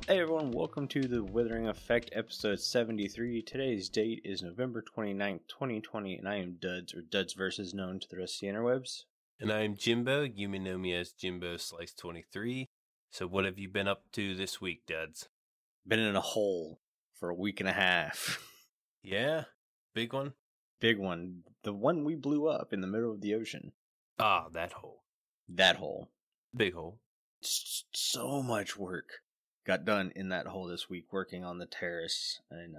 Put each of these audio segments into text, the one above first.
Hey everyone, welcome to the Withering Effect episode 73. Today's date is November 29th, 2020, and I am Duds, or Duds versus known to the rest of the interwebs. And I'm Jimbo. You may know me as Jimbo Slice 23. So what have you been up to this week, Duds? Been in a hole for a week and a half. Yeah? Big one? Big one. The one we blew up in the middle of the ocean. Ah, that hole. That hole. Big hole. So much work got done in that hole this week working on the terrace. And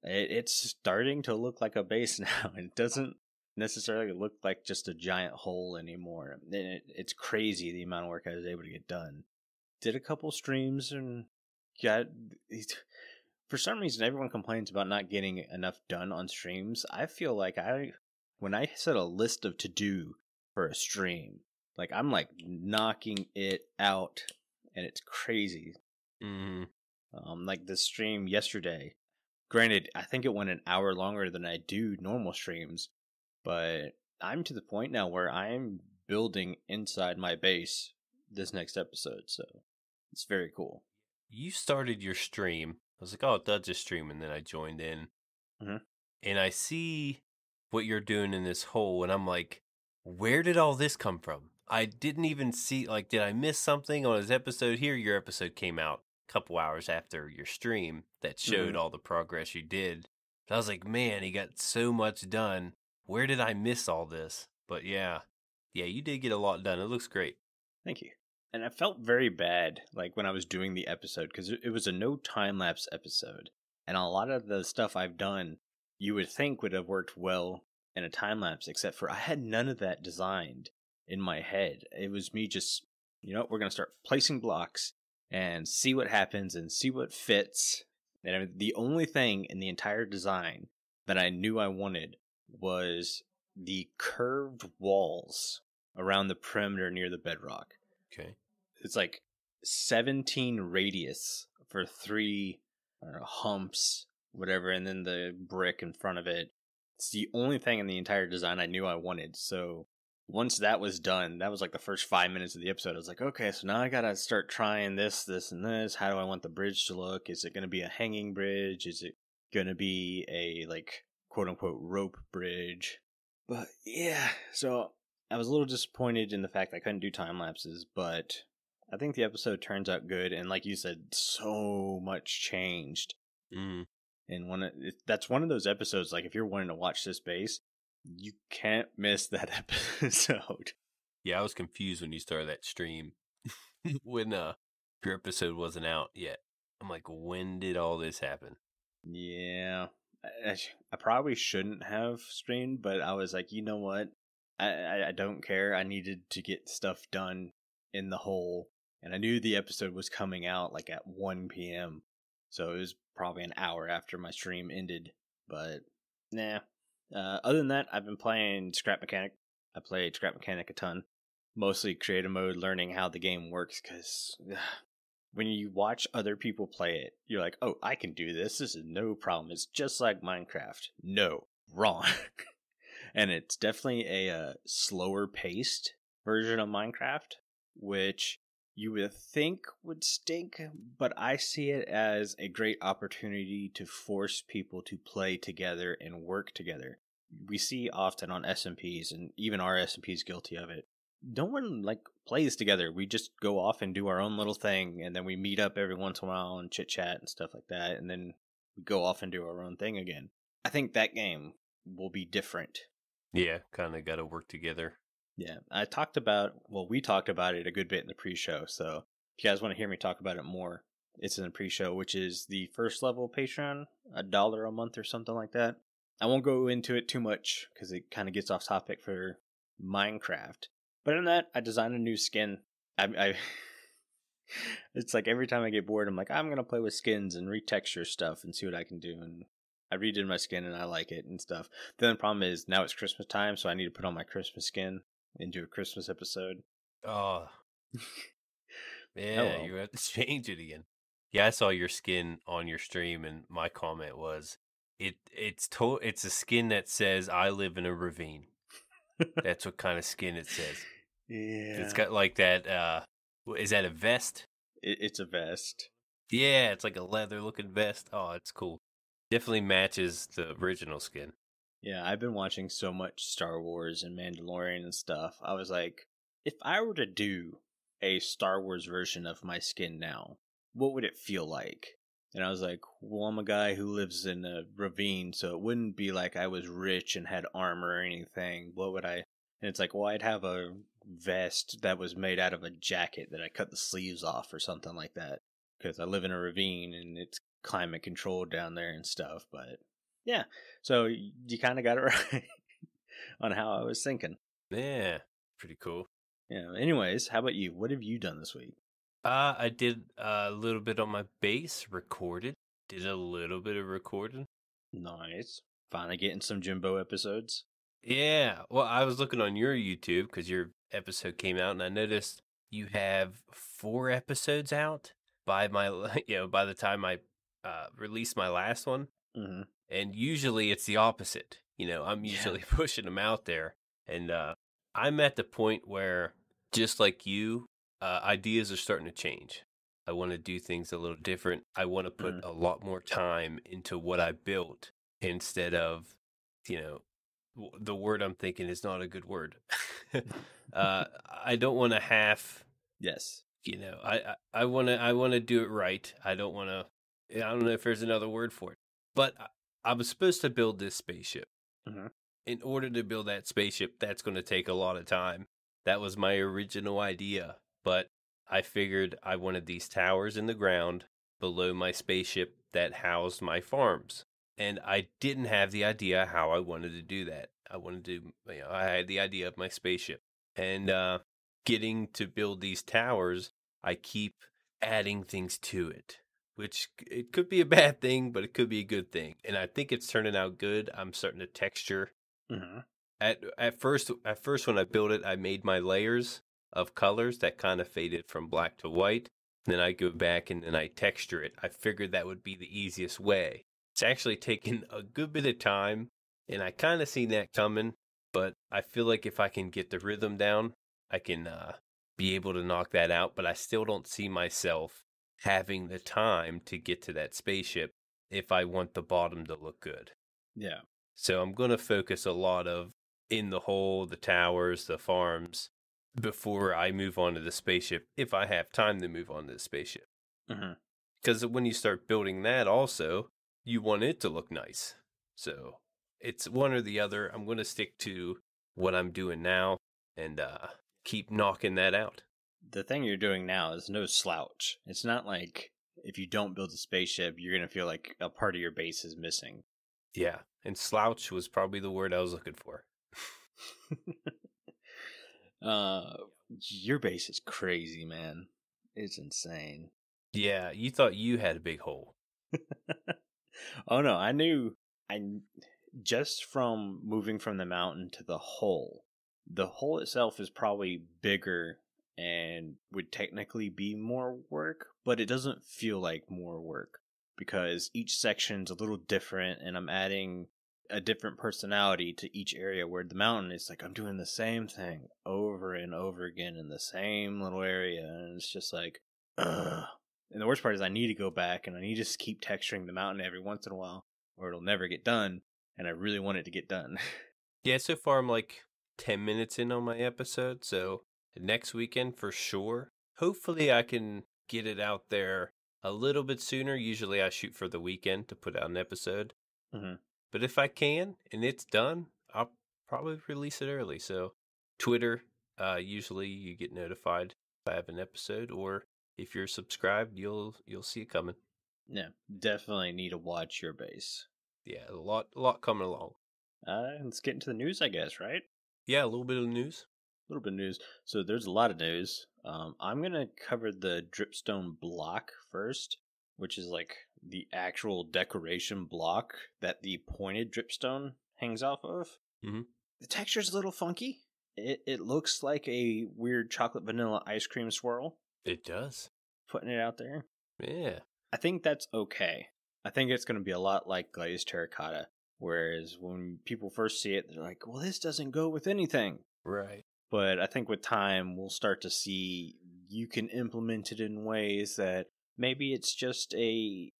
it's starting to look like a base now. It doesn't necessarily look like just a giant hole anymore. It's crazy the amount of work I was able to get done. Did a couple streams and got... For some reason, everyone complains about not getting enough done on streams. I feel like when I set a list of to-do for a stream, like I'm like knocking it out, and it's crazy. Like the stream yesterday, granted, I think it went an hour longer than I do normal streams, but I'm to the point now where I'm building inside my base this next episode, so it's very cool. You started your stream. I was like, oh, Dud's is streaming. And then I joined in. Mm-hmm. And I see what you're doing in this hole. And I'm like, where did all this come from? I didn't even see, like, did I miss something on his episode here? Your episode came out a couple hours after your stream that showed all the progress you did. And I was like, man, he got so much done. Where did I miss all this? But yeah, you did get a lot done. It looks great. Thank you. And I felt very bad, like, when I was doing the episode, because it was a no time-lapse episode. And a lot of the stuff I've done, you would think would have worked well in a time-lapse, except for I had none of that designed in my head. It was me just, we're going to start placing blocks and see what happens and see what fits. And the only thing in the entire design that I knew I wanted was the curved walls around the perimeter near the bedrock. Okay. It's like 17 radius for 3 humps, whatever, and then the brick in front of it. It's the only thing in the entire design I knew I wanted. So once that was done, that was like the first 5 minutes of the episode. I was like, okay, so now I gotta start trying this, and this. How do I want the bridge to look? Is it gonna be a hanging bridge? Is it gonna be a, like, quote unquote rope bridge? But yeah, so I was a little disappointed in the fact that I couldn't do time lapses, but I think the episode turns out good, and like you said, so much changed. And that's one of those episodes, like, if you're wanting to watch this base, you can't miss that episode. Yeah, I was confused when you started that stream when your episode wasn't out yet. I'm like, when did all this happen? Yeah, I probably shouldn't have streamed, but I was like, you know what? I don't care. I needed to get stuff done in the hole, and I knew the episode was coming out like at 1 p.m. So it was probably an hour after my stream ended. But nah. Other than that, I've been playing Scrap Mechanic. I played Scrap Mechanic a ton, mostly creative mode, learning how the game works. Because when you watch other people play it, you're like, oh, I can do this. This is no problem. It's just like Minecraft. No, wrong. And it's definitely a slower paced version of Minecraft, which you would think would stink, but I see it as a great opportunity to force people to play together and work together. We see often on SMPs, and even our SMP is guilty of it. No one, like, plays together. We just go off and do our own little thing, and then we meet up every once in a while and chit-chat and stuff like that, and then we go off and do our own thing again. I think that game will be different. Yeah, kind of got to work together. Yeah, we talked about it a good bit in the pre-show, so if you guys want to hear me talk about it more, it's in the pre-show, which is the first level Patreon, $1 a month or something like that. I won't go into it too much, because it kind of gets off topic for Minecraft. But in that, I designed a new skin. It's like every time I get bored, I'm like, I'm going to play with skins and retexture stuff and see what I can do, and I redid my skin and I like it and stuff. Then the problem is now it's Christmas time, so I need to put on my Christmas skin and do a Christmas episode. Oh, yeah, you have to change it again. Yeah, I saw your skin on your stream, and my comment was, it's a skin that says I live in a ravine. That's what kind of skin it says. Yeah, it's got like that. Is that a vest? It's a vest. Yeah, it's like a leather looking vest. Oh, it's cool. Definitely matches the original skin. Yeah, I've been watching so much Star Wars and Mandalorian and stuff. I was like, if I were to do a Star Wars version of my skin now, what would it feel like? And I was like, well, I'm a guy who lives in a ravine, so it wouldn't be like I was rich and had armor or anything. What would I? And it's like, well, I'd have a vest that was made out of a jacket that I cut the sleeves off or something like that. Because I live in a ravine and it's climate controlled down there and stuff. But yeah, so you kind of got it right on how I was thinking. Yeah, pretty cool. Yeah. Anyways, how about you? What have you done this week? I did a little bit on my bass, recorded. Did a little bit of recording. Nice. Finally getting some Jimbo episodes. Yeah, well, I was looking on your YouTube because your episode came out, and I noticed you have 4 episodes out by my, by the time I released my last one. Mm-hmm. And usually it's the opposite. I'm usually pushing them out there, and I'm at the point where, just like you, ideas are starting to change. I want to do things a little different. I want to put a lot more time into what I built instead of, the word I'm thinking is not a good word. I don't want to half. Yes. I want to do it right. I don't want to. I don't know if there's another word for it, but I was supposed to build this spaceship. Mm-hmm. In order to build that spaceship, that's going to take a lot of time. That was my original idea, but I figured I wanted these towers in the ground below my spaceship that housed my farms. And I didn't have the idea how I wanted to do that. I had the idea of my spaceship. And getting to build these towers, I keep adding things to it, which it could be a bad thing, but it could be a good thing. And I think it's turning out good. I'm starting to texture. Mm-hmm. At first when I built it, I made my layers of colors that kind of faded from black to white. Then I go back and then I texture it. I figured that would be the easiest way. It's actually taken a good bit of time, and I kind of seen that coming, but I feel like if I can get the rhythm down, I can be able to knock that out, but I still don't see myself having the time to get to that spaceship if I want the bottom to look good. Yeah. So I'm going to focus a lot of in the hole, the towers, the farms before I move on to the spaceship, if I have time to move on to the spaceship. Because when you start building that also, you want it to look nice. So it's one or the other. I'm going to stick to what I'm doing now and keep knocking that out. The thing you're doing now is no slouch. It's not like if you don't build a spaceship, you're going to feel like a part of your base is missing. Yeah, and slouch was probably the word I was looking for. Your base is crazy, man. It's insane. Yeah, you thought you had a big hole. Oh no, I just from moving from the mountain to the hole itself is probably bigger and would technically be more work, but it doesn't feel like more work because each section's a little different and I'm adding a different personality to each area, where the mountain is like I'm doing the same thing over and over again in the same little area, and it's just like ugh. And the worst part is I need to go back and I need to just keep texturing the mountain every once in a while or it'll never get done, and I really want it to get done. Yeah, so far I'm like 10 minutes in on my episode, so next weekend for sure. Hopefully I can get it out there a little bit sooner. Usually I shoot for the weekend to put out an episode. Mm-hmm. But if I can and it's done, I'll probably release it early. So Twitter, usually you get notified if I have an episode, or if you're subscribed, you'll see it coming. Yeah, definitely need to watch your base. Yeah, a lot coming along. Let's get into the news, I guess, right? Yeah, a little bit of news. A little bit of news. So there's a lot of news. I'm going to cover the Dripstone Block first, which is like the actual decoration block that the Pointed Dripstone hangs off of. Mm-hmm. The texture's a little funky. It looks like a weird chocolate vanilla ice cream swirl. It does. Putting it out there. Yeah. I think that's okay. I think it's going to be a lot like glazed terracotta. Whereas when people first see it, they're like, well, this doesn't go with anything. Right. But I think with time, we'll start to see you can implement it in ways that maybe it's just a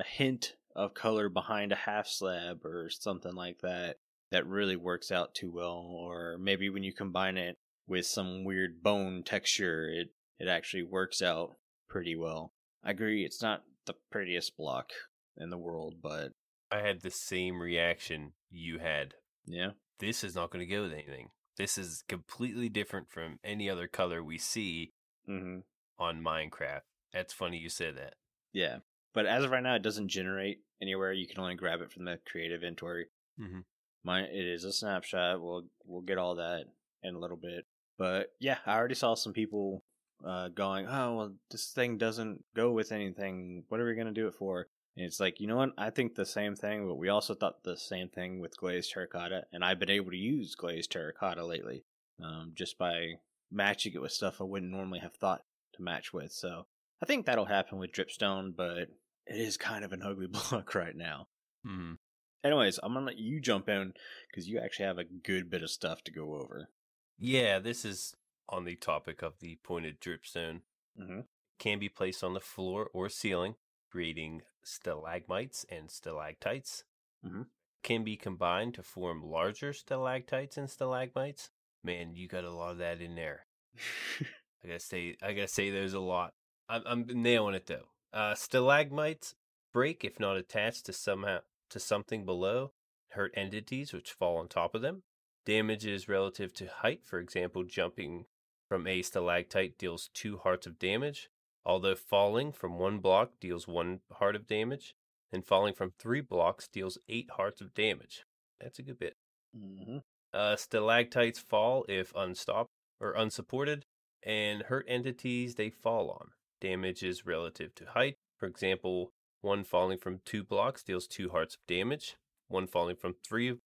hint of color behind a half slab or something like that that really works out too well. Or maybe when you combine it with some weird bone texture, it actually works out pretty well. I agree, it's not the prettiest block in the world, but I had the same reaction you had. yeah. This is not going to go with anything. This is completely different from any other color we see on Minecraft. That's funny you said that. Yeah. But as of right now, it doesn't generate anywhere. You can only grab it from the creative inventory. It is a snapshot. We'll get all that in a little bit. But yeah, I already saw some people going, oh, well, this thing doesn't go with anything. What are we going to do it for? And it's like, you know what? I think the same thing, but we also thought the same thing with glazed terracotta. And I've been able to use glazed terracotta lately just by matching it with stuff I wouldn't normally have thought to match with. So I think that'll happen with Dripstone, but it is kind of an ugly block right now. Anyways, I'm going to let you jump in because you actually have a good bit of stuff to go over. Yeah, this is on the topic of the pointed dripstone. Can be placed on the floor or ceiling, creating stalagmites and stalactites. Can be combined to form larger stalactites and stalagmites. Man, you got a lot of that in there. I gotta say there's a lot. I'm nailing it though. Stalagmites break if not attached to something below, hurt entities which fall on top of them. Damage is relative to height. For example, jumping from a stalactite deals 2 hearts of damage, although falling from 1 block deals 1 heart of damage, and falling from 3 blocks deals 8 hearts of damage. That's a good bit. Stalactites fall if unstopped or unsupported, and hurt entities they fall on. Damage is relative to height. For example, 1 falling from 2 blocks deals 2 hearts of damage. 1 falling from 3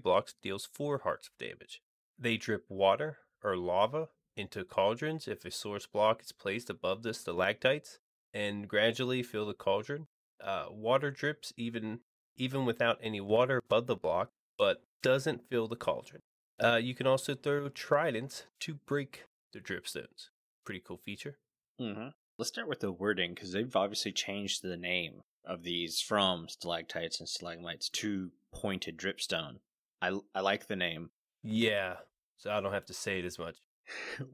blocks deals 4 hearts of damage. They drip water or lava into cauldrons if a source block is placed above the stalactites and gradually fill the cauldron. Water drips even without any water above the block, but doesn't fill the cauldron. You can also throw tridents to break the dripstones. Pretty cool feature. Let's start with the wording because they've obviously changed the name of these from stalactites and stalagmites to pointed dripstone. I like the name. Yeah, so I don't have to say it as much.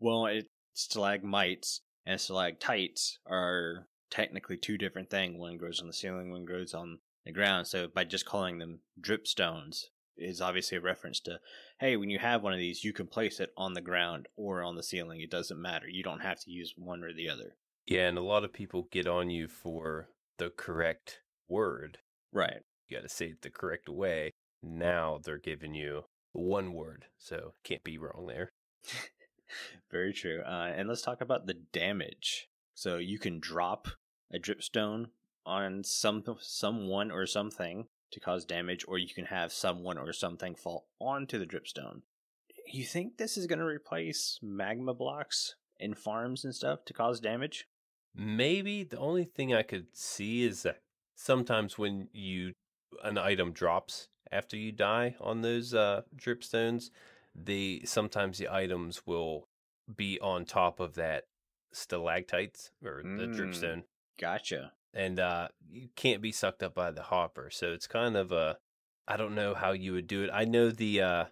Well, stalagmites and stalactites are technically 2 different things. One grows on the ceiling, one grows on the ground. So by just calling them dripstones is obviously a reference to, hey, when you have one of these, you can place it on the ground or on the ceiling. It doesn't matter. You don't have to use one or the other. Yeah, and a lot of people get on you for the correct word. Right. You got to say it the correct way. Now they're giving you one word, so can't be wrong there. Very true. And let's talk about the damage. So you can drop a dripstone on someone or something to cause damage, or you can have someone or something fall onto the dripstone. You think this is going to replace magma blocks in farms and stuff to cause damage? Maybe. The only thing I could see is that sometimes when an item drops after you die on those dripstones, sometimes the items will be on top of that stalactites or the dripstone. Gotcha. And you can't be sucked up by the hopper, so it's kind of I don't know how you would do it. I know the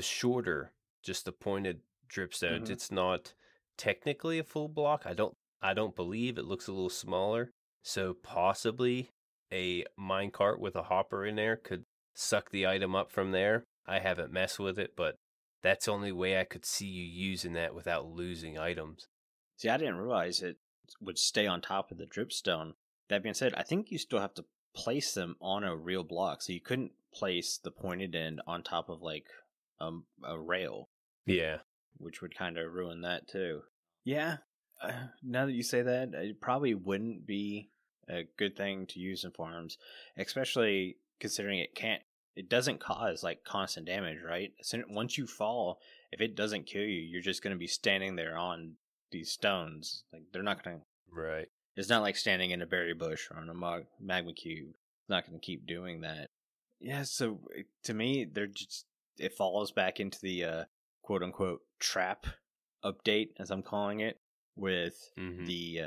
shorter, just the pointed dripstones. It's not technically a full block. I don't believe it looks a little smaller. So possibly a minecart with a hopper in there could suck the item up from there. I haven't messed with it, but that's the only way I could see you using that without losing items. See, I didn't realize it would stay on top of the dripstone. That being said, I think you still have to place them on a real block, so you couldn't place the pointed end on top of like a rail. Yeah. Which would kind of ruin that too. Yeah, now that you say that, it probably wouldn't be a good thing to use in farms, especially considering it doesn't cause like constant damage, right? So once you fall, if it doesn't kill you, you're just going to be standing there on these stones. Like they're not going to. Right. It's not like standing in a berry bush or on a magma cube. It's not going to keep doing that. Yeah. So to me, it falls back into the quote unquote trap update, as I'm calling it, with the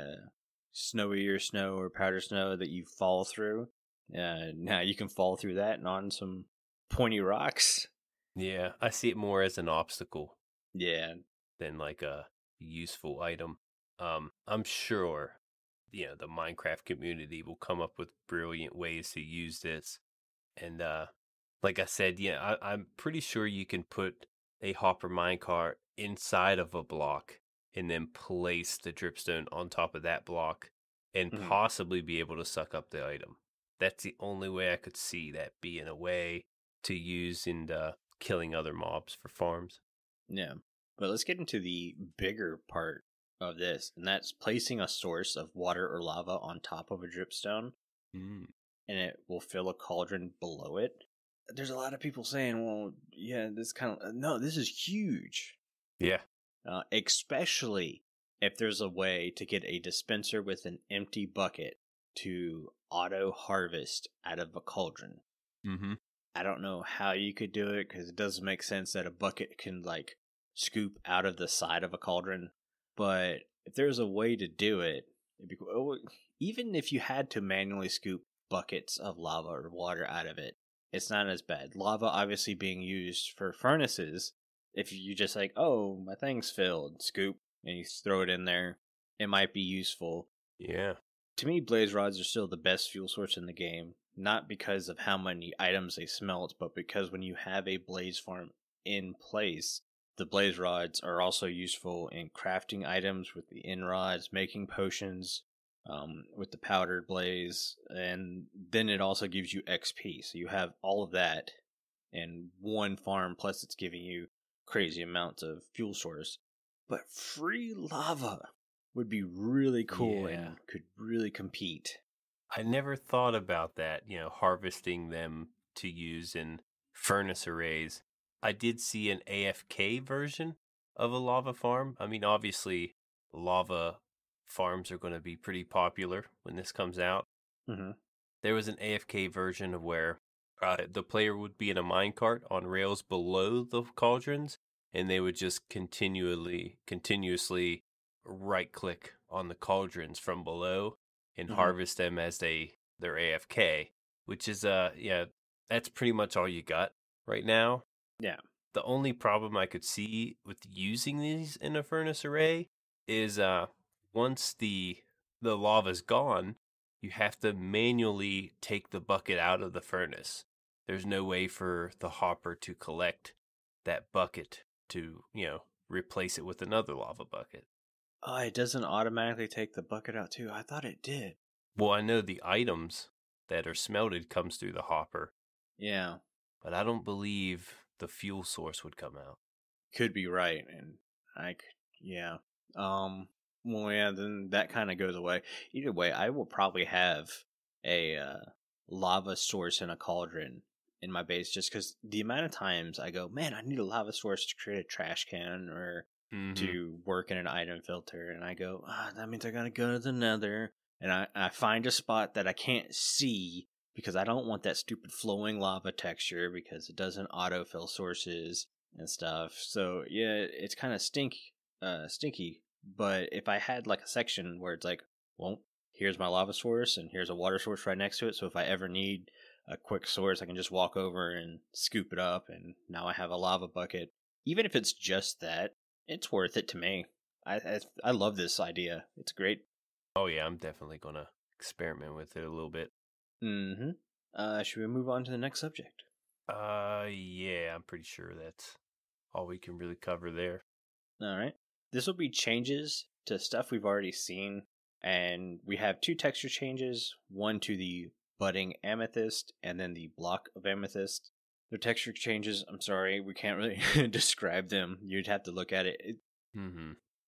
snowier snow or powder snow that you fall through. Now you can fall through that and on some pointy rocks. Yeah, I see it more as an obstacle Yeah. than like a useful item. I'm sure, the Minecraft community will come up with brilliant ways to use this. And like I said, I'm pretty sure you can put a hopper minecart inside of a block and then place the dripstone on top of that block and Mhm. possibly be able to suck up the item. That's the only way I could see that being a way to use in killing other mobs for farms. Yeah. But let's get into the bigger part of this, and that's placing a source of water or lava on top of a dripstone, Mm. and it will fill a cauldron below it. There's a lot of people saying, well, yeah, this kind of, no, this is huge. Yeah. Especially if there's a way to get a dispenser with an empty bucket to auto harvest out of a cauldron. Mm-hmm. I don't know how you could do it because it doesn't make sense that a bucket can like scoop out of the side of a cauldron. But if there's a way to do it, it'd be cool. Even if you had to manually scoop buckets of lava or water out of it, it's not as bad. Lava obviously being used for furnaces. If you just like, oh, my thing's filled, scoop, and you throw it in there, it might be useful. Yeah. To me, blaze rods are still the best fuel source in the game, not because of how many items they smelt, but because when you have a blaze farm in place, the blaze rods are also useful in crafting items with the end rods, making potions with the powdered blaze, and then it also gives you XP. So you have all of that in one farm, plus it's giving you crazy amounts of fuel source. But free lava would be really cool Yeah. and could really compete. I never thought about that, harvesting them to use in furnace arrays. I did see an AFK version of a lava farm. I mean, obviously, lava farms are going to be pretty popular when this comes out. Mm-hmm. There was an AFK version of where the player would be in a minecart on rails below the cauldrons, and they would just continuously right click on the cauldrons from below and Mm-hmm. harvest them as they're AFK, which is that's pretty much all you got right now. Yeah. The only problem I could see with using these in a furnace array is once the lava's gone, you have to manually take the bucket out of the furnace. There's no way for the hopper to collect that bucket to, replace it with another lava bucket. Oh, it doesn't automatically take the bucket out too. I thought it did. Well, I know the items that are smelted comes through the hopper, Yeah. but I don't believe the fuel source would come out. Could be right. And yeah. Well, yeah, then that kind of goes away. Either way, I will probably have a lava source in a cauldron in my base just because the amount of times I go, man, I need a lava source to create a trash can or to work in an item filter. And I go, that means I gotta go to the nether. And I find a spot that I can't see because I don't want that stupid flowing lava texture because it doesn't autofill sources and stuff. So yeah, it's kind of stinky. But if I had like a section where it's like, well, here's my lava source and here's a water source right next to it. So if I ever need a quick source, I can just walk over and scoop it up, and now I have a lava bucket. Even if it's just that, it's worth it to me. I love this idea. It's great. Oh yeah, I'm definitely gonna experiment with it a little bit. Mm-hmm. Should we move on to the next subject? Yeah, I'm pretty sure that's all we can really cover there. All right. This will be changes to stuff we've already seen, and we have two texture changes, one to the budding amethyst and then the block of amethyst. They're texture changes. I'm sorry, we can't really describe them. You'd have to look at it.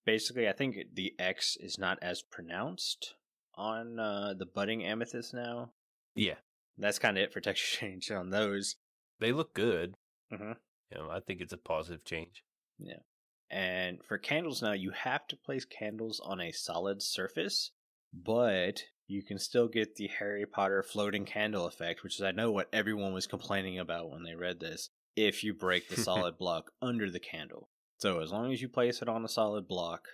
Basically, I think the X is not as pronounced on the budding amethyst now. Yeah. That's kind of it for texture change on those. They look good. Mm-hmm. I think it's a positive change. Yeah. And for candles now, you have to place candles on a solid surface, but you can still get the Harry Potter floating candle effect, which is I know what everyone was complaining about when they read this, if you break the solid block under the candle. So as long as you place it on a solid block,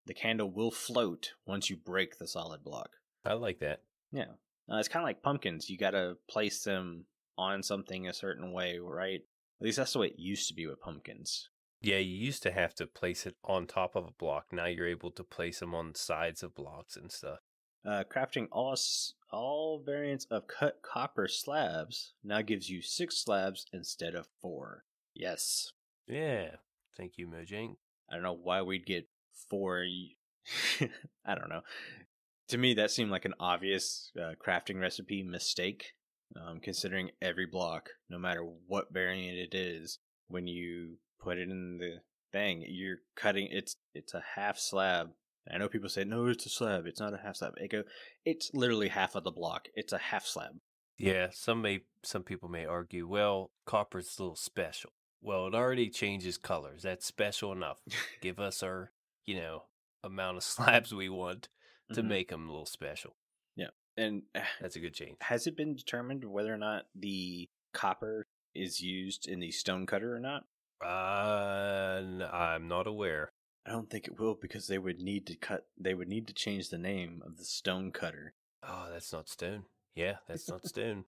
the candle will float once you break the solid block. I like that. Yeah. It's kind of like pumpkins. You got to place them on something a certain way, right? At least that's the way it used to be with pumpkins. Yeah, you used to have to place it on top of a block. Now you're able to place them on the sides of blocks and stuff. Crafting all variants of cut copper slabs now gives you 6 slabs instead of 4. Yes. Yeah. Thank you, Mojang. I don't know why we'd get 4. I don't know. To me, that seemed like an obvious crafting recipe mistake, considering every block, no matter what variant it is, when you put it in the thing, you're cutting, it's a half slab. I know people say, no, it's a slab. It's not a half slab. It's literally half of the block. It's a half slab. Yeah, some people may argue, well, copper's a little special. Well, it already changes colors. That's special enough. Give us our, amount of slabs we want to make them a little special. Yeah, and that's a good change. Has it been determined whether or not the copper is used in the stone cutter or not? I'm not aware. I don't think it will, because they would need to change the name of the stone cutter. Oh, that's not stone. Yeah, that's not stone.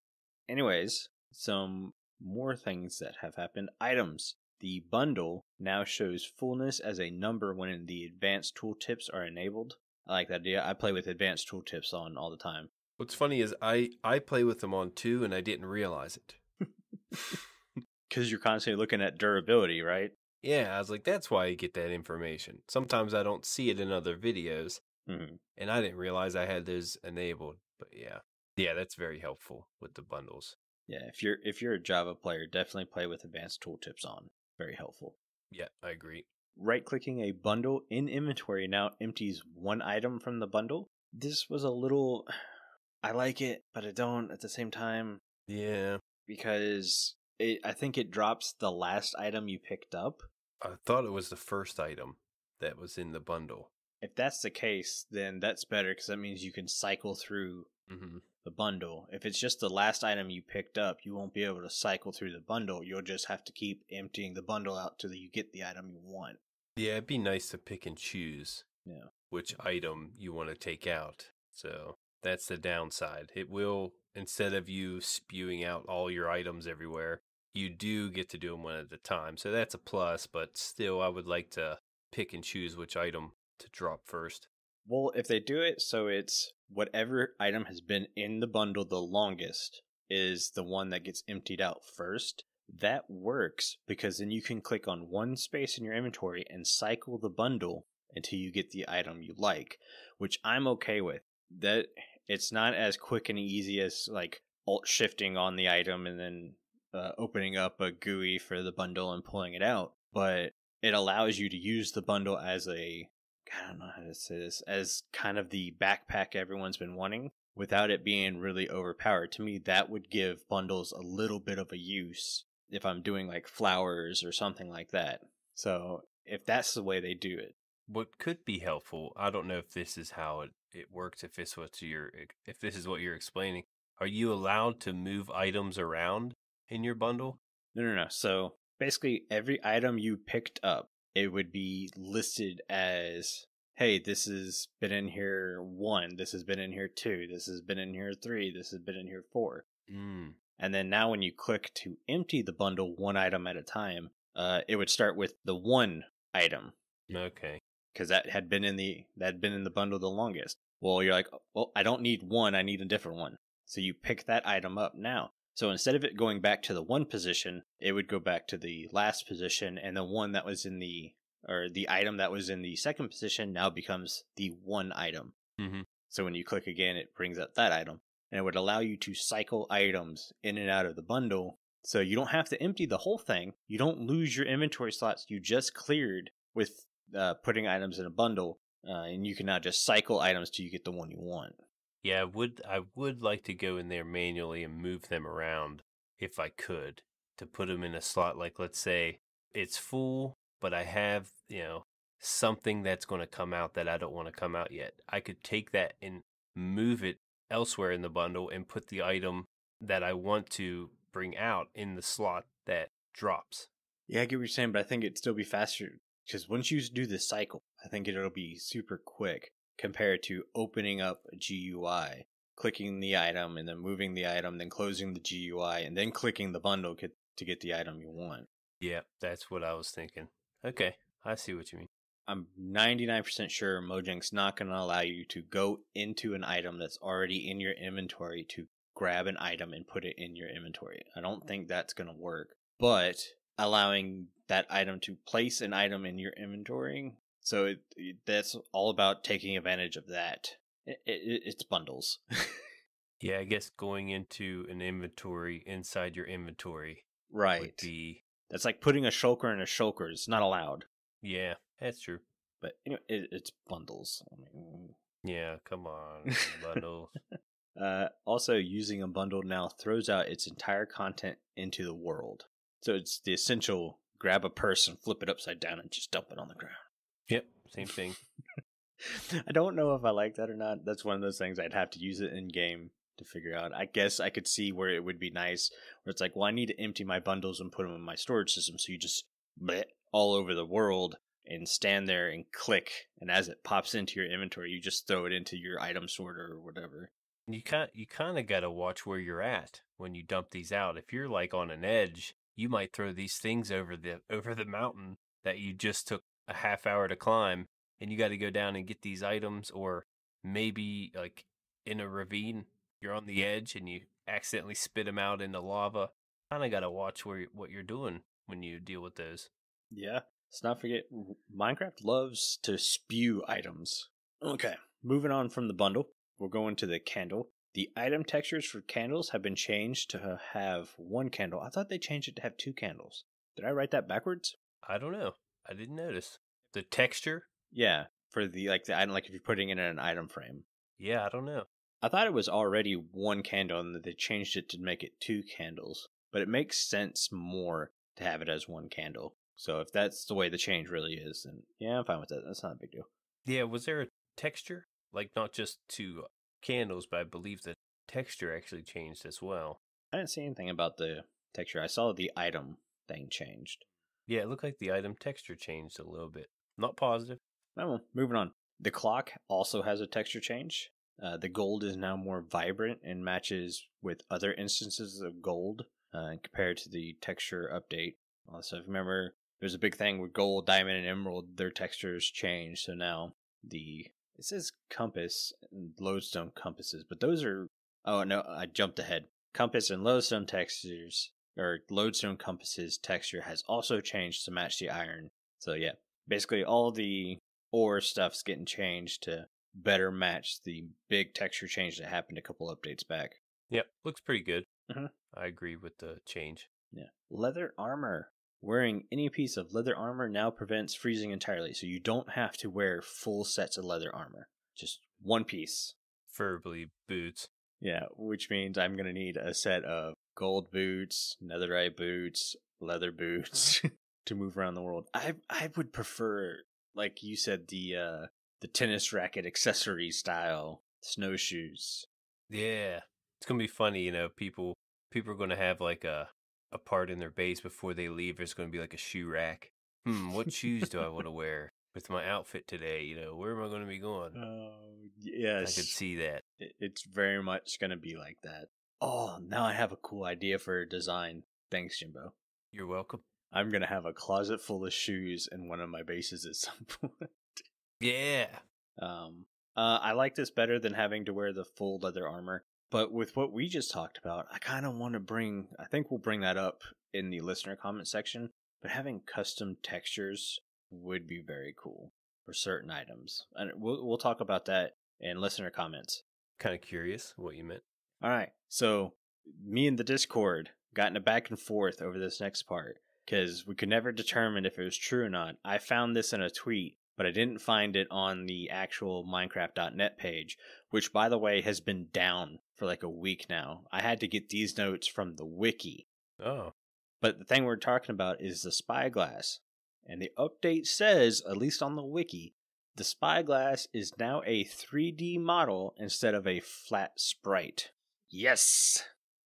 Anyways, some more things that have happened. Items. The bundle now shows fullness as a number when the advanced tooltips are enabled. I like that idea. I play with advanced tooltips on all the time. What's funny is I play with them on too, and I didn't realize it. Because you're constantly looking at durability, right? Yeah, I was like, that's why you get that information. Sometimes I don't see it in other videos, and I didn't realize I had those enabled. But yeah, that's very helpful with the bundles. Yeah, if you're a Java player, definitely play with advanced tooltips on. Very helpful. Yeah, I agree. Right-clicking a bundle in inventory now empties one item from the bundle. This was a little... I like it, but I don't at the same time. Yeah. Because I think it drops the last item you picked up. I thought it was the first item that was in the bundle. If that's the case, then that's better, because that means you can cycle through the bundle. If it's just the last item you picked up, you won't be able to cycle through the bundle. You'll just have to keep emptying the bundle out till you get the item you want. Yeah, it'd be nice to pick and choose which item you want to take out. So that's the downside. It will, instead of you spewing out all your items everywhere, you do get to do them one at a time. So that's a plus, but still I would like to pick and choose which item to drop first. Well, if they do it so it's whatever item has been in the bundle the longest is the one that gets emptied out first, that works, because then you can click on one space in your inventory and cycle the bundle until you get the item you like, which I'm okay with. That it's not as quick and easy as like alt shifting on the item and then opening up a GUI for the bundle and pulling it out, but it allows you to use the bundle as I don't know how to say this, as kind of the backpack everyone's been wanting, without it being really overpowered. To me, that would give bundles a little bit of a use if I'm doing like flowers or something like that. So if that's the way they do it. What could be helpful, I don't know if this is how it works, if this is what you're explaining. Are you allowed to move items around in your bundle? No. So basically every item you picked up, it would be listed as, hey, this has been in here 1, this has been in here 2, this has been in here 3, this has been in here 4. And then now when you click to empty the bundle one item at a time, it would start with the 1 item. Okay. Because that had been in the bundle the longest. Well, you're like, well, I don't need 1, I need a different one. So you pick that item up now. So instead of it going back to the 1 position, it would go back to the last position, and the one that was in the item that was in the second position now becomes the 1 item. So when you click again, it brings up that item, and it would allow you to cycle items in and out of the bundle. So you don't have to empty the whole thing. You don't lose your inventory slots you just cleared with putting items in a bundle, and you can now just cycle items till you get the one you want. Yeah, I would like to go in there manually and move them around if I could, to put them in a slot. Like, let's say it's full, but I have, something that's going to come out that I don't want to come out yet. I could take that and move it elsewhere in the bundle and put the item that I want to bring out in the slot that drops. Yeah, I get what you're saying, but I think it'd still be faster Because once you do this cycle, I think it'll be super quick compared to opening up a GUI, clicking the item, and then moving the item, then closing the GUI, and then clicking the bundle to get the item you want. Yeah, that's what I was thinking. Okay, I see what you mean. I'm 99% sure Mojang's not going to allow you to go into an item that's already in your inventory to grab an item and put it in your inventory. I don't think that's going to work. But allowing that item to place an item in your inventory, so that's all about taking advantage of that. It's bundles. Yeah, I guess going into an inventory inside your inventory right. would be... That's like putting a shulker in a shulker. It's not allowed. Yeah, that's true. But anyway, it's bundles. I mean, yeah, come on, bundles. Also, using a bundle now throws out its entire content into the world. So it's the essential grab a purse and flip it upside down and just dump it on the ground. Yep, same thing. I don't know if I like that or not. That's one of those things I'd have to use it in game to figure out. I guess I could see where it would be nice, where it's like, well, I need to empty my bundles and put them in my storage system. So you just bleh all over the world and stand there and click. And as it pops into your inventory, you just throw it into your item sorter or whatever. You kind of got to watch where you're at when you dump these out. If you're like on an edge, you might throw these things over the mountain that you just took a half hour to climb, and you got to go down and get these items. Or maybe like in a ravine, you're on the edge and you accidentally spit them out into lava. Kind of got to watch what you're doing when you deal with those. Yeah. Let's not forget, Minecraft loves to spew items. Okay, moving on from the bundle, we're going to the candle. The item textures for candles have been changed to have one candle. I thought they changed it to have two candles. Did I write that backwards? I don't know. I didn't notice. The texture? Yeah, for the item, like if you're putting it in an item frame. Yeah, I don't know. I thought it was already one candle and that they changed it to make it two candles. But it makes sense more to have it as one candle. So if that's the way the change really is, then yeah, I'm fine with that. That's not a big deal. Yeah, was there a texture? Like not just to candles, but I believe the texture actually changed as well. I didn't see anything about the texture. I saw the item thing changed. Yeah, it looked like the item texture changed a little bit. Not positive. Oh, well, moving on. The clock also has a texture change. The gold is now more vibrant and matches with other instances of gold compared to the texture update. Also, if you remember, there's a big thing with gold, diamond, and emerald. Their textures change. So now it says compass and lodestone compasses, but those are, oh no, I jumped ahead. Compass and lodestone textures, or lodestone compasses texture has also changed to match the iron. So yeah, basically all the ore stuff's getting changed to better match the big texture change that happened a couple updates back. Yep, looks pretty good. Mm-hmm. I agree with the change. Yeah. Leather armor. Wearing any piece of leather armor now prevents freezing entirely, so you don't have to wear full sets of leather armor. Just one piece. Preferably boots. Yeah, which means I'm going to need a set of gold boots, netherite boots, leather boots to move around the world. I would prefer, like you said, the tennis racket accessory style snowshoes. Yeah. It's going to be funny, people are going to have like a part in their base before they leave. There's going to be like a shoe rack. What shoes do I want to wear with my outfit today? Where am I going to be going? Yes. I could see that. It's very much going to be like that. Oh, now I have a cool idea for a design. Thanks, Jimbo. You're welcome. I'm going to have a closet full of shoes in one of my bases at some point. Yeah. I like this better than having to wear the full leather armor. But with what we just talked about, I kind of want to I think we'll bring that up in the listener comment section, but having custom textures would be very cool for certain items. And we'll talk about that in listener comments. Kind of curious what you meant. All right. So me and the Discord got in a back and forth over this next part because we could never determine if it was true or not. I found this in a tweet, but I didn't find it on the actual Minecraft.net page, which, by the way, has been down for like a week now. I had to get these notes from the wiki. Oh. But the thing we're talking about is the spyglass. And the update says, at least on the wiki, the spyglass is now a 3D model instead of a flat sprite. Yes!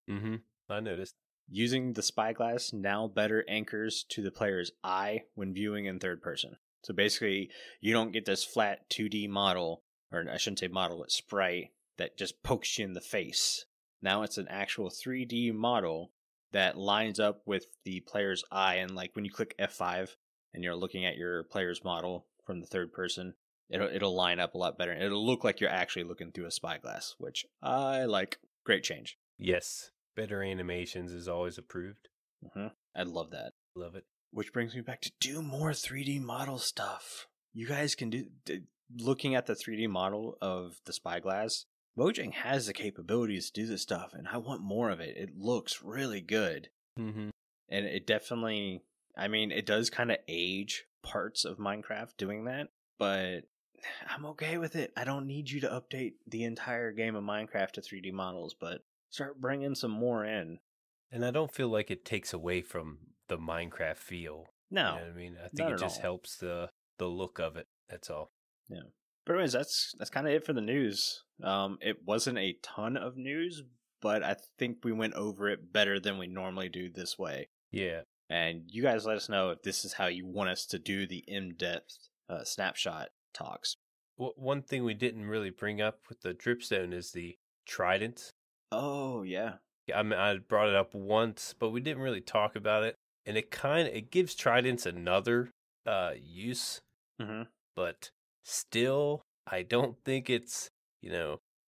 I noticed. Using the spyglass now better anchors to the player's eye when viewing in third person. So basically, you don't get this flat 2D model, or I shouldn't say model, it's sprite, that just pokes you in the face. Now it's an actual 3D model that lines up with the player's eye, and like when you click F5 and you're looking at your player's model from the third person, it'll line up a lot better. It'll look like you're actually looking through a spyglass, which I like. Great change. Yes, better animations is always approved. I love that. Love it. Which brings me back to do more 3D model stuff. You guys can do, looking at the 3D model of the spyglass, Mojang has the capabilities to do this stuff, and I want more of it. It looks really good. Mm-hmm. And it definitely, I mean, it does kind of age parts of Minecraft doing that, but I'm okay with it. I don't need you to update the entire game of Minecraft to 3D models, but start bringing some more in. And I don't feel like it takes away from the Minecraft feel. No. You know what I mean? I think it just helps the look of it. That's all. Yeah. But anyways, that's kind of it for the news. It wasn't a ton of news, but I think we went over it better than we normally do this way. Yeah. And you guys let us know if this is how you want us to do the in-depth snapshot talks. One thing we didn't really bring up with the Dripstone is the Trident. Oh, yeah. I mean, I brought it up once, but we didn't really talk about it. And it gives Tridents another use. Mm-hmm. But still, I don't think it's,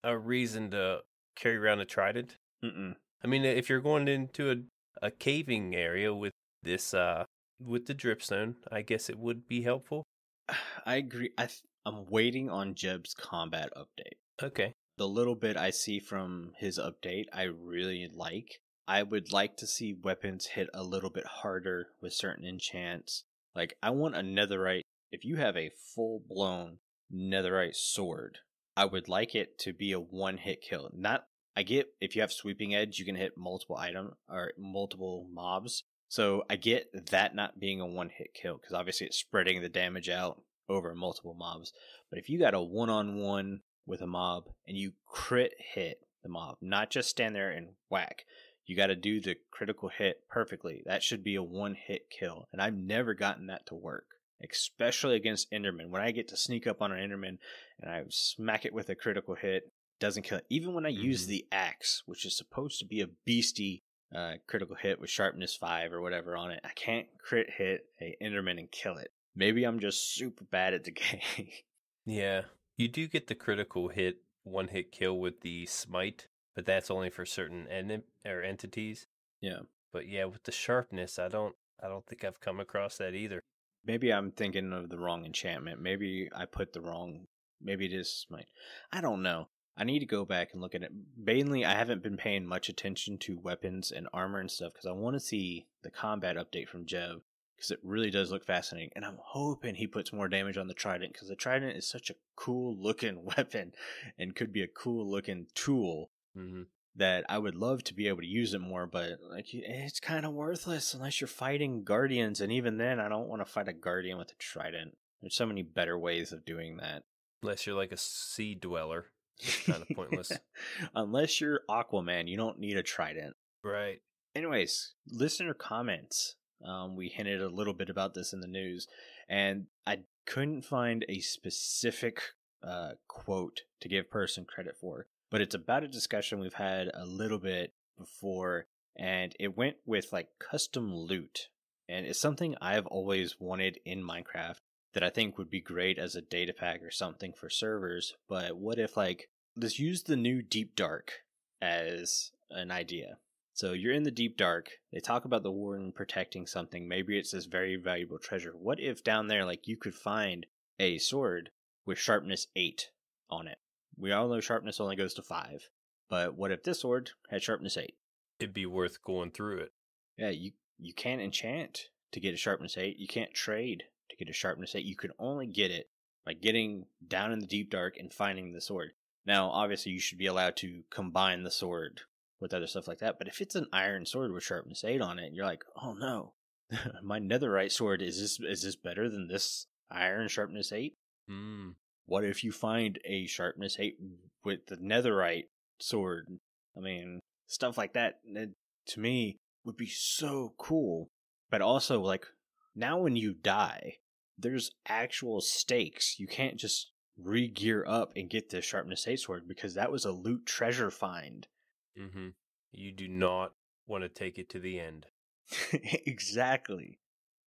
a reason to carry around a Trident. Mm-mm. I mean, if you're going into a caving area with this, with the Dripstone, I guess it would be helpful. I agree. I'm waiting on Jeb's combat update. Okay. The little bit I see from his update, I really like. I would like to see weapons hit a little bit harder with certain enchants. Like, I want a netherite. If you have a full-blown netherite sword, I would like it to be a one-hit kill. I get if you have sweeping edge, you can hit multiple multiple mobs. So I get that not being a one-hit kill, because obviously it's spreading the damage out over multiple mobs. But if you got a one-on-one with a mob and you crit hit the mob, not just stand there and whack, you got to do the critical hit perfectly. That should be a one-hit kill, and I've never gotten that to work, especially against Enderman. When I get to sneak up on an Enderman and I smack it with a critical hit, doesn't kill it. Even when I use the axe, which is supposed to be a beastie critical hit with sharpness 5 or whatever on it, I can't crit hit a Enderman and kill it. Maybe I'm just super bad at the game. Yeah, you do get the critical hit, one hit kill with the smite, but that's only for certain entities. Yeah. But yeah, with the sharpness, I don't think I've come across that either. Maybe I'm thinking of the wrong enchantment. Maybe I put the wrong. Maybe it is smite. I don't know. I need to go back and look at it. Mainly, I haven't been paying much attention to weapons and armor and stuff because I want to see the combat update from Jeb, because it really does look fascinating. And I'm hoping he puts more damage on the Trident, because the Trident is such a cool looking weapon and could be a cool looking tool that I would love to be able to use it more. But like, it's kind of worthless unless you're fighting Guardians. And even then, I don't want to fight a Guardian with a Trident. There's so many better ways of doing that. Unless you're like a sea dweller. It's kind of pointless. Unless you're Aquaman, you don't need a Trident. Right. Anyways, listener comments. We hinted a little bit about this in the news, and I couldn't find a specific quote to give person credit for, but it's about a discussion we've had a little bit before, and it went with like custom loot, and it's something I've always wanted in Minecraft that I think would be great as a data pack or something for servers. But what if, like, let's use the new Deep Dark as an idea. So you're in the Deep Dark, they talk about the warden protecting something, maybe it's this very valuable treasure. What if down there, like, you could find a sword with sharpness 8 on it? We all know sharpness only goes to 5, but what if this sword had sharpness 8? It'd be worth going through it. Yeah, you can't enchant to get a sharpness 8, you can't trade to get a sharpness 8, you can only get it by getting down in the Deep Dark and finding the sword. Now, obviously, you should be allowed to combine the sword with other stuff like that, but if it's an iron sword with sharpness 8 on it, and you're like, oh no, my netherite sword, is this better than this iron sharpness 8? What if you find a sharpness 8 with the netherite sword? I mean, stuff like that, to me, would be so cool. But also, like, now when you die, there's actual stakes. You can't just re-gear up and get the Sharpness 8 sword because that was a loot treasure find. Mm-hmm. You do not want to take it to the end. Exactly.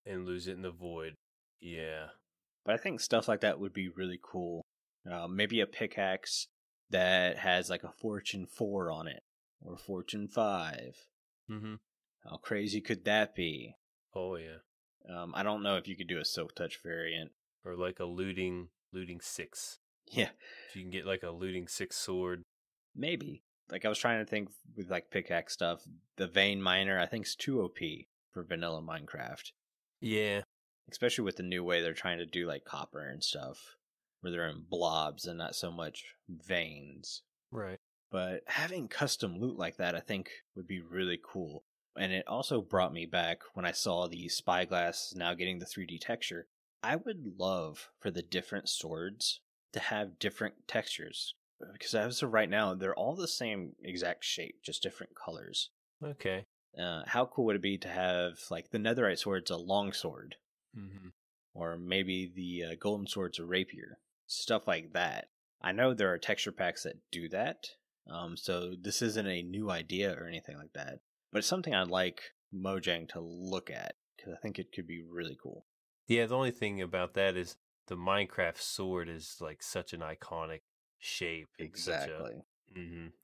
And lose it in the void. Yeah. But I think stuff like that would be really cool. Maybe a pickaxe that has like a Fortune 4 on it, or Fortune 5. Mm-hmm. How crazy could that be? Oh, yeah. I don't know if you could do a Silk Touch variant. Or like a looting 6. Yeah. If you can get like a looting 6 sword. Maybe. Like I was trying to think with like pickaxe stuff. The Vein Miner I think is too OP for vanilla Minecraft. Yeah. Especially with the new way they're trying to do like copper and stuff. Where they're in blobs and not so much veins. Right. But having custom loot like that I think would be really cool. And it also brought me back when I saw the spyglass now getting the 3D texture. I would love for the different swords to have different textures. Because as of right now, they're all the same exact shape, just different colors. Okay. How cool would it be to have, like, the netherite sword's a long sword? Mm-hmm. Or maybe the golden sword's a rapier. Stuff like that. I know there are texture packs that do that. So this isn't a new idea or anything like that. But it's something I'd like Mojang to look at. Because I think it could be really cool. Yeah, the only thing about that is the Minecraft sword is like such an iconic shape. Exactly.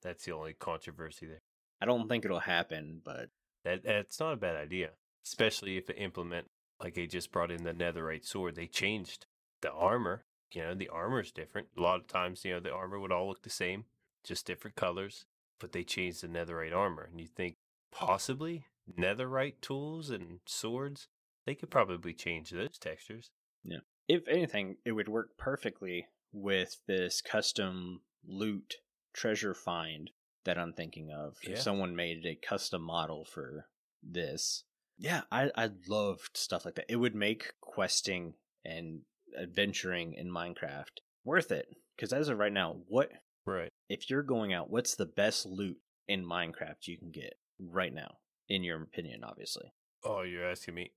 That's the only controversy there. I don't think it'll happen, but That's not a bad idea, especially if they implement like they just brought in the netherite sword. They changed the armor. The armor's different. A lot of times, the armor would all look the same, just different colors. But they changed the netherite armor, and you think possibly netherite tools and swords, they could probably change those textures. yeah. If anything, it would work perfectly with this custom loot treasure find that I'm thinking of. Yeah. If someone made a custom model for this. Yeah, I loved stuff like that. It would make questing and adventuring in Minecraft worth it. Because as of right now, Right. if you're going out, what's the best loot in Minecraft you can get right now? In your opinion, obviously. Oh, you're asking me.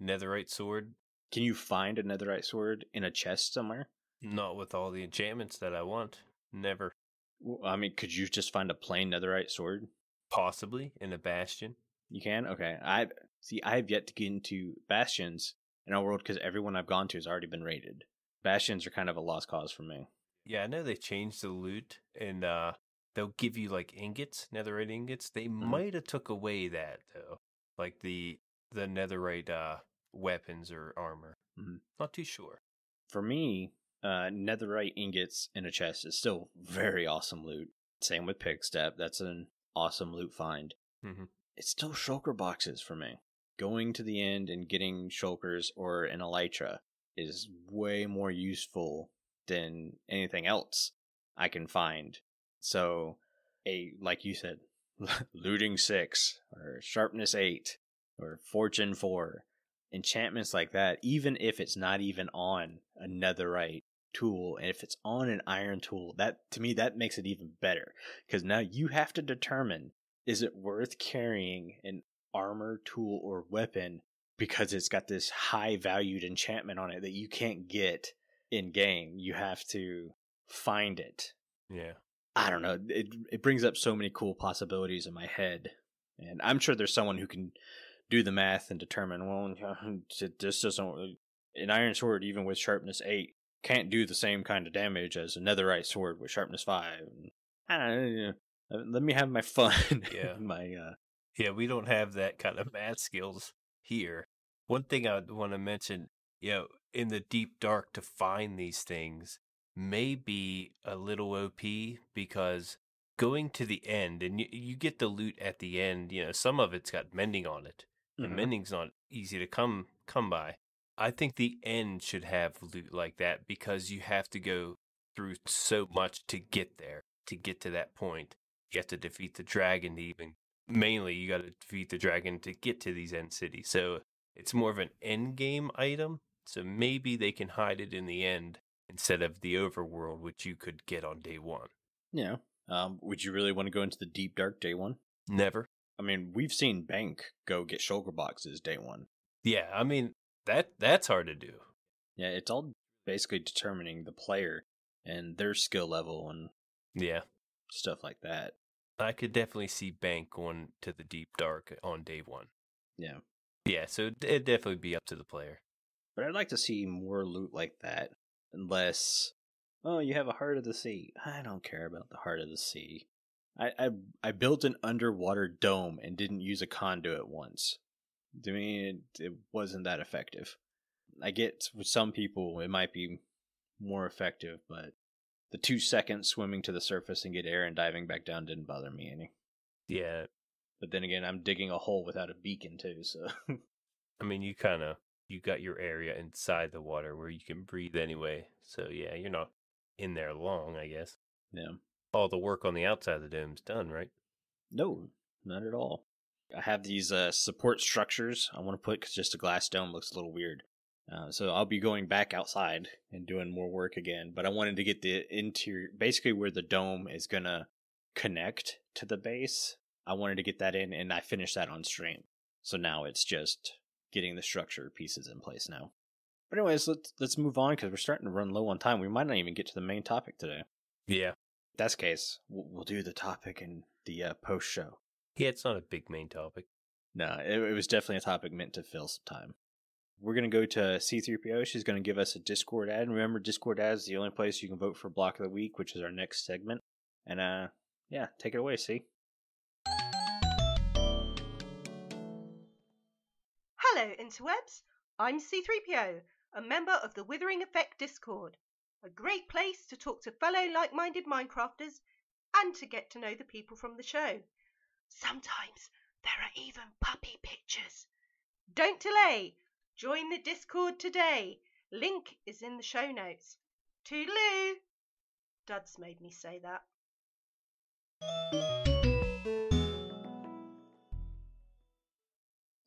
Netherite sword? Can you find a netherite sword in a chest somewhere? Not with all the enchantments that I want. Never. Well, I mean, could you just find a plain netherite sword? Possibly in a bastion. You can? Okay. I have yet to get into bastions in our world because everyone I've gone to has already been raided. Bastions are kind of a lost cause for me. Yeah, I know they changed the loot and they'll give you like ingots, netherite ingots. They might have took away that though. Like the netherite weapons or armor. Not too sure. For me, netherite ingots in a chest is still very awesome loot. Same with Pigstep. That's an awesome loot find. It's still shulker boxes for me. Going to the end and getting shulkers or an elytra is way more useful than anything else I can find. So, like you said, looting 6 or sharpness 8 or fortune 4, enchantments like that, even if it's not even on a netherite tool, and if it's on an iron tool, that to me that makes it even better, because now you have to determine, is it worth carrying an armor tool or weapon because it's got this high valued enchantment on it that you can't get in game. You have to find it. Yeah. I don't know. It brings up so many cool possibilities in my head, and I'm sure there's someone who can do the math and determine, well, this doesn't, an iron sword even with sharpness 8 can't do the same kind of damage as a netherite sword with sharpness 5. I don't know, let me have my fun. Yeah. Yeah, we don't have that kind of math skills here. One thing I want to mention, in the deep dark to find these things may be a little OP, because going to the end and you get the loot at the end, some of it's got mending on it. And mending's not easy to come by. I think the end should have loot like that, because you have to go through so much to get there, to get to that point. You have to defeat the dragon to even, mainly you got to defeat the dragon to get to these end cities. So it's more of an end game item. So maybe they can hide it in the end instead of the overworld, which you could get on day 1. Yeah. Would you really want to go into the deep dark day 1? Never. I mean, we've seen Bank go get shulker boxes day one. Yeah, I mean, that's hard to do. Yeah, it's all basically determining the player and their skill level and Yeah. stuff like that. I could definitely see Bank going to the deep dark on day one. Yeah. Yeah, so it'd definitely be up to the player. But I'd like to see more loot like that. Unless, oh, you have a Heart of the Sea. I don't care about the Heart of the Sea. I built an underwater dome and didn't use a conduit once. To me, it wasn't that effective. I get with some people it might be more effective, but the 2 seconds swimming to the surface and get air and diving back down didn't bother me any. Yeah. But then again, I'm digging a hole without a beacon too, so. I mean, you got your area inside the water where you can breathe anyway. So yeah, you're not in there long, I guess. Yeah. All the work on the outside of the dome's done, right? No, not at all. I have these support structures I want to put because just a glass dome looks a little weird. So I'll be going back outside and doing more work again. But I wanted to get the interior, basically where the dome is going to connect to the base. I wanted to get that in, and I finished that on stream. So now it's just getting the structure pieces in place now. But anyways, let's move on because we're starting to run low on time. We might not even get to the main topic today. Yeah. If that's the case, we'll do the topic in the post show. Yeah, it's not a big main topic. No, it was definitely a topic meant to fill some time. We're going to go to C3PO. She's going to give us a Discord ad. And remember, Discord ad is the only place you can vote for Block of the Week, which is our next segment. And yeah, take it away, C. Hello, interwebs. I'm C3PO, a member of the Withering Effect Discord. A great place to talk to fellow like-minded Minecrafters and to get to know the people from the show. Sometimes there are even puppy pictures. Don't delay. Join the Discord today. Link is in the show notes. Toodaloo. Duds made me say that.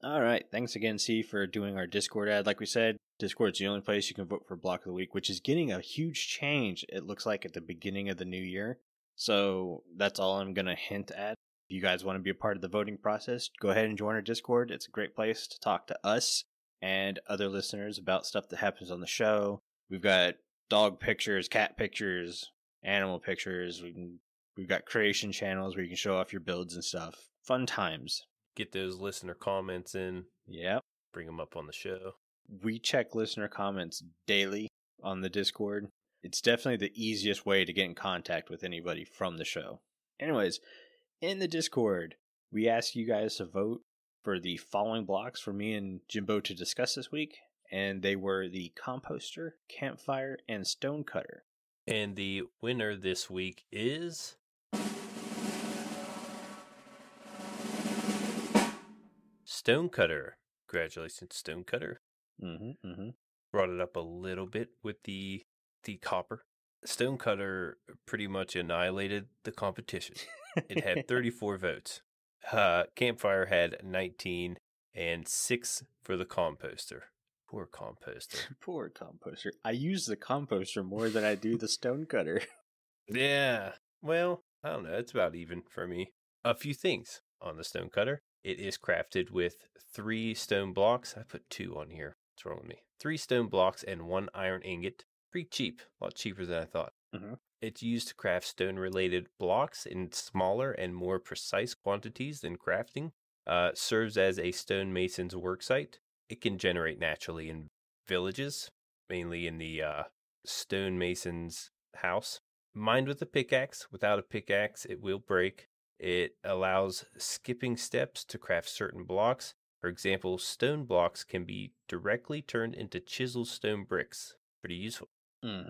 All right. Thanks again, C, for doing our Discord ad. Like we said, Discord's the only place you can vote for Block of the Week, which is getting a huge change, it looks like, at the beginning of the new year. So that's all I'm going to hint at. If you guys want to be a part of the voting process, go ahead and join our Discord. It's a great place to talk to us and other listeners about stuff that happens on the show. We've got dog pictures, cat pictures, animal pictures. We've got creation channels where you can show off your builds and stuff. Fun times. Get those listener comments in. Yep. Bring them up on the show. We check listener comments daily on the Discord. It's definitely the easiest way to get in contact with anybody from the show. Anyways, in the Discord, we ask you guys to vote for the following blocks for me and Jimbo to discuss this week. And they were the Composter, Campfire, and Stonecutter. And the winner this week is... Stonecutter. Congratulations, Stonecutter. Brought it up a little bit with the copper. Stonecutter pretty much annihilated the competition. It had 34 votes. Campfire had 19 and 6 for the Composter. Poor Composter. Poor Composter. I use the Composter more than I do the Stonecutter. Yeah. Well, I don't know. It's about even for me. A few things on the Stonecutter. It is crafted with 3 stone blocks. I put 2 on here. What's wrong with me? 3 stone blocks and 1 iron ingot. Pretty cheap. A lot cheaper than I thought. It's used to craft stone-related blocks in smaller and more precise quantities than crafting. Serves as a stonemason's worksite. It can generate naturally in villages, mainly in the stonemason's house. Mined with a pickaxe. Without a pickaxe, it will break. It allows skipping steps to craft certain blocks. For example, stone blocks can be directly turned into chiseled stone bricks. Pretty useful. The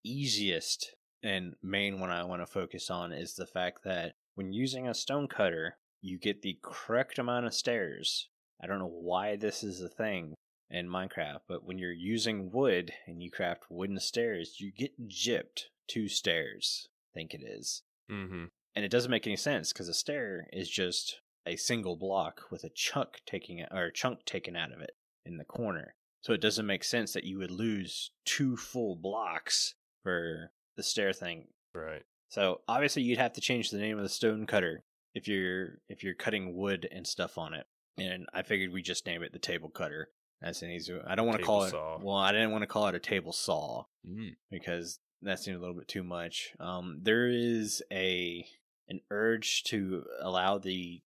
easiest and main one I want to focus on is the fact that when using a Stonecutter, you get the correct amount of stairs. I don't know why this is a thing in Minecraft, but when you're using wood and you craft wooden stairs, you get gypped 2 stairs, I think it is. And it doesn't make any sense because a stair is just a single block with a chunk taken out of it in the corner. So it doesn't make sense that you would lose 2 full blocks for the stair thing. Right. So obviously you'd have to change the name of the Stonecutter if you're cutting wood and stuff on it. And I figured we just name it the table cutter. That's an easy. I don't want to call it. Saw. Well, I didn't want to call it a table saw Mm. because that seemed a little bit too much. There is an urge to allow the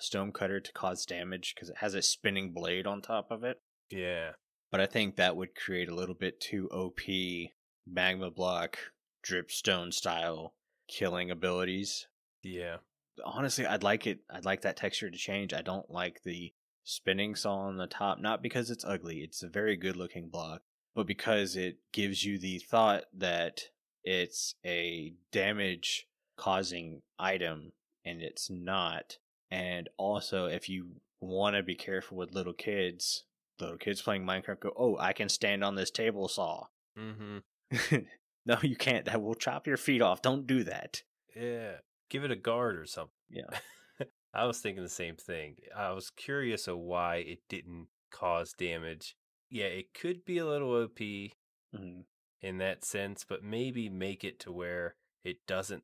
stone cutter to cause damage because it has a spinning blade on top of it. Yeah. But I think that would create a little bit too OP magma block dripstone style killing abilities. Yeah. Honestly, I'd like that texture to change. I don't like the spinning saw on the top, not because it's ugly. It's a very good looking block, but because it gives you the thought that it's a damage causing item and it's not. And also, if you want to be careful with little kids playing Minecraft go, oh, I can stand on this table saw. Mm-hmm. No, you can't. That will chop your feet off. Don't do that. Yeah. Give it a guard or something. Yeah. I was thinking the same thing. I was curious of why it didn't cause damage. Yeah, it could be a little OP Mm-hmm. in that sense, but maybe make it to where it doesn't,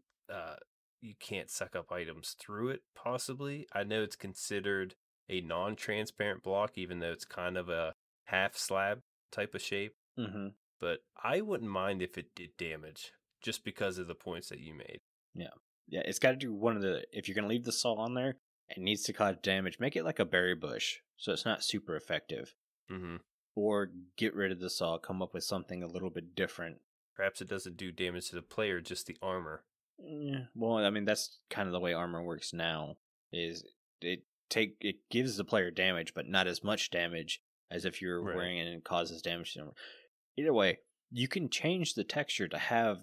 you can't suck up items through it, possibly. I know it's considered a non-transparent block, even though it's kind of a half slab type of shape. Mm-hmm. But I wouldn't mind if it did damage, just because of the points that you made. Yeah. Yeah, it's got to do if you're going to leave the saw on there, it needs to cause damage. Make it like a berry bush, so it's not super effective. Mm-hmm. Or get rid of the saw, come up with something a little bit different. Perhaps it doesn't do damage to the player, just the armor. Yeah, well, I mean, that's kind of the way armor works now, is it gives the player damage, but not as much damage as if you're wearing it and it causes damage to them. Either way, you can change the texture to have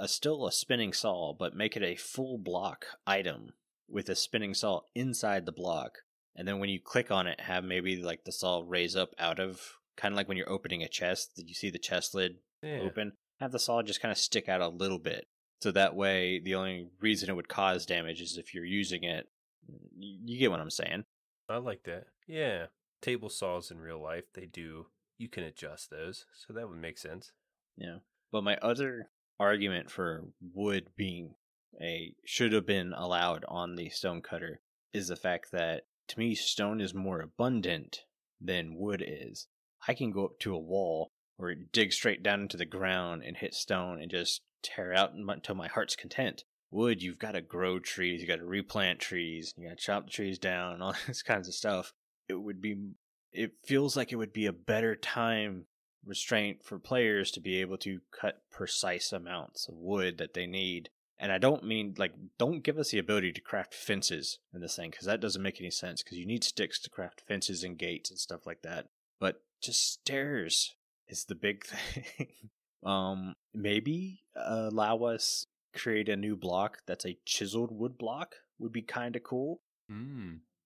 still a spinning saw, but make it a full block item with a spinning saw inside the block. And then when you click on it, have maybe like the saw raise up out of, kind of like when you're opening a chest, that you see the chest lid open, have the saw just kind of stick out a little bit. So that way, the only reason it would cause damage is if you're using it. You get what I'm saying? I like that. Yeah. Table saws in real life, you can adjust those. So that would make sense. Yeah. But my other argument for wood being should have been allowed on the stone cutter is the fact that, to me, stone is more abundant than wood is. I can go up to a wall or dig straight down into the ground and hit stone and just tear out until my heart's content. Wood, you've got to grow trees, you got to replant trees, you got to chop the trees down, all this kinds of stuff. It feels like it would be a better time restraint for players to be able to cut precise amounts of wood that they need. And I don't mean, don't give us the ability to craft fences in this thing, because that doesn't make any sense, because you need sticks to craft fences and gates and stuff like that. But just stairs is the big thing. Maybe allow us create a new block that's a chiseled wood block would be kind of cool.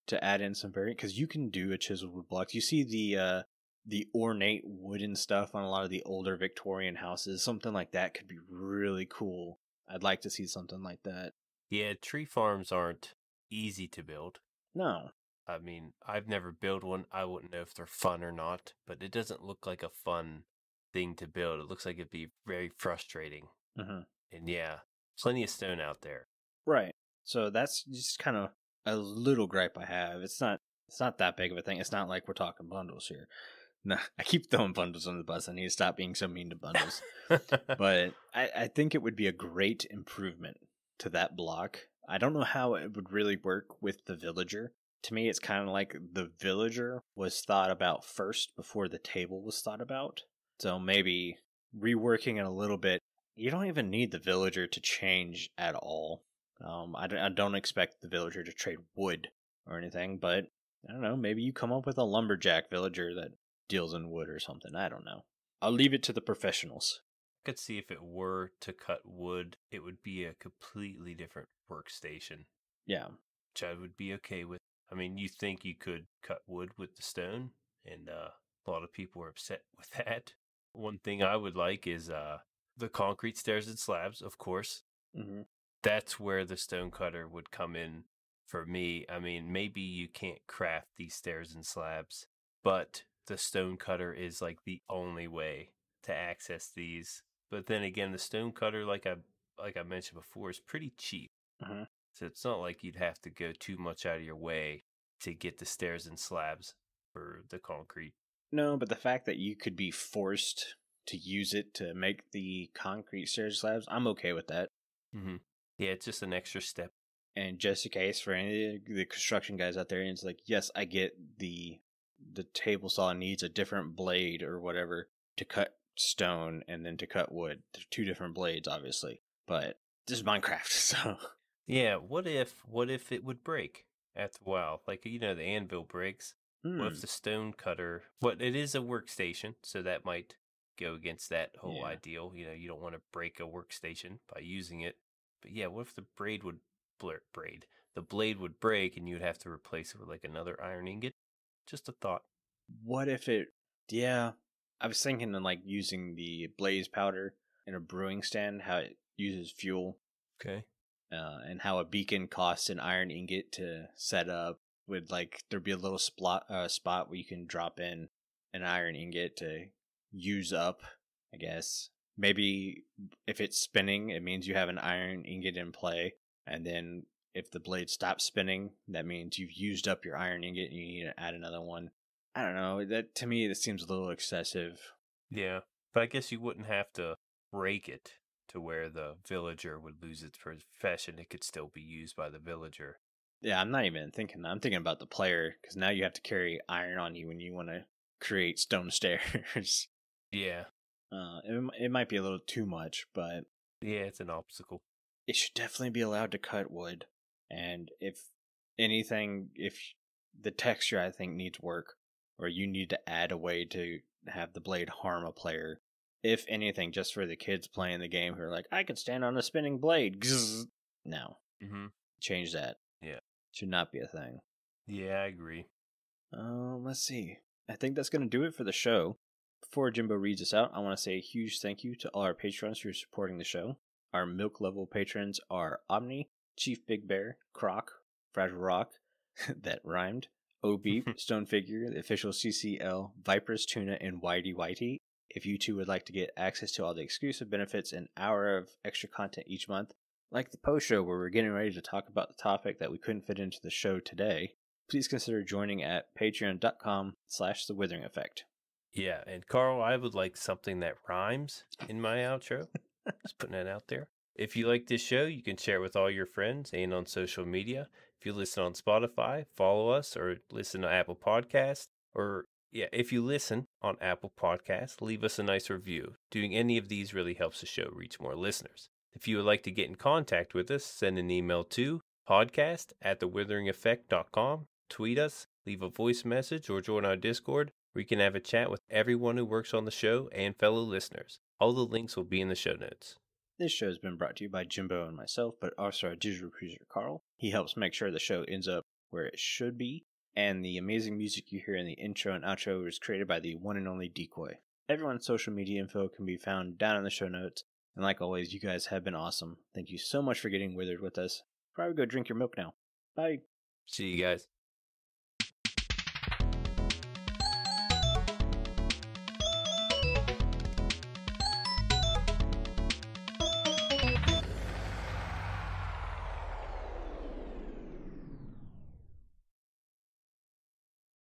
To add in some variant, because you can do a chiseled wood block. You see the ornate wooden stuff on a lot of the older Victorian houses. Something like that could be really cool. I'd like to see something like that. Yeah, tree farms aren't easy to build. No. I mean, I've never built one. I wouldn't know if they're fun or not, but it doesn't look like a fun thing to build. It looks like it'd be very frustrating. Mm-hmm. And yeah, plenty of stone out there. Right. So that's just kind of a little gripe I have. It's not that big of a thing. It's not like we're talking bundles here. No, I keep throwing bundles on the bus. I need to stop being so mean to bundles. But I think it would be a great improvement to that block. I don't know how it would really work with the villager. To me, it's kind of like the villager was thought about first before the table was thought about. So maybe reworking it a little bit. You don't even need the villager to change at all. I don't expect the villager to trade wood or anything, but I don't know. Maybe you come up with a lumberjack villager that deals in wood or something. I don't know. I'll leave it to the professionals. I could see if it were to cut wood, it would be a completely different workstation. Yeah. Which I would be okay with. I mean, you think you could cut wood with the stone, and a lot of people are upset with that. One thing I would like is the concrete stairs and slabs, of course. Mm-hmm. That's where the stone cutter would come in for me. I mean, maybe you can't craft these stairs and slabs, but the stone cutter is like the only way to access these. But then again, the stone cutter, like I mentioned before, is pretty cheap. Mm-hmm. So it's not like you'd have to go too much out of your way to get the stairs and slabs for the concrete. No, but the fact that you could be forced to use it to make the concrete stairs slabs, I'm okay with that. Mm-hmm. Yeah, it's just an extra step. And just in case for any of the construction guys out there, and it's like, yes, I get the table saw needs a different blade or whatever to cut stone and then to cut wood. They're two different blades, obviously, but this is Minecraft, so Yeah, what if it would break after a while? Like, the anvil breaks. What if the stone cutter... Well, it is a workstation, so that might go against that whole ideal. You don't want to break a workstation by using it. But yeah, what if the blade would break and you'd have to replace it with like another iron ingot? Just a thought. What if it... Yeah, I was thinking of like using the blaze powder in a brewing stand, how it uses fuel. Okay. And how a beacon costs an iron ingot to set up. Would like there'd be a little spot where you can drop in an iron ingot to use up, I guess. Maybe if it's spinning, it means you have an iron ingot in play, and then if the blade stops spinning, that means you've used up your iron ingot and you need to add another one. I don't know. That to me, that seems a little excessive. Yeah, but I guess you wouldn't have to break it to where the villager would lose its profession. It could still be used by the villager. Yeah, I'm not even thinking. I'm thinking about the player, because now you have to carry iron on you when you want to create stone stairs. Yeah. It might be a little too much, but yeah, it's an obstacle. It should definitely be allowed to cut wood. And if anything, if the texture I think needs work, or you need to add a way to have the blade harm a player, if anything, just for the kids playing the game who are like, I could stand on a spinning blade. No. Mm-hmm. Change that. Yeah. Should not be a thing. Yeah, I agree. Let's see. I think that's going to do it for the show. Before Jimbo reads us out, I want to say a huge thank you to all our patrons who are supporting the show. Our milk level patrons are Omni, Chief Big Bear, Croc, Fragile Rock, that rhymed, O-Beep, Stone Figure, the official CCL, Vipers, Tuna, and Whitey Whitey. If you too would like to get access to all the exclusive benefits and hour of extra content each month, like the post show where we're getting ready to talk about the topic that we couldn't fit into the show today, please consider joining at patreon.com/The Withering Effect. Yeah, and Carl, I would like something that rhymes in my outro. Just putting that out there. If you like this show, you can share it with all your friends and on social media. If you listen on Spotify, follow us, or listen to Apple Podcasts. Or, yeah, if you listen on Apple Podcasts, leave us a nice review. Doing any of these really helps the show reach more listeners. If you would like to get in contact with us, send an email to podcast@thewitheringeffect.com, tweet us, leave a voice message, or join our Discord, where you can have a chat with everyone who works on the show and fellow listeners. All the links will be in the show notes. This show has been brought to you by Jimbo and myself, but also our digital producer, Carl. He helps make sure the show ends up where it should be, and the amazing music you hear in the intro and outro was created by the one and only Decoy. Everyone's social media info can be found down in the show notes, and like always, you guys have been awesome. Thank you so much for getting withered with us. Probably go drink your milk now. Bye. See you guys.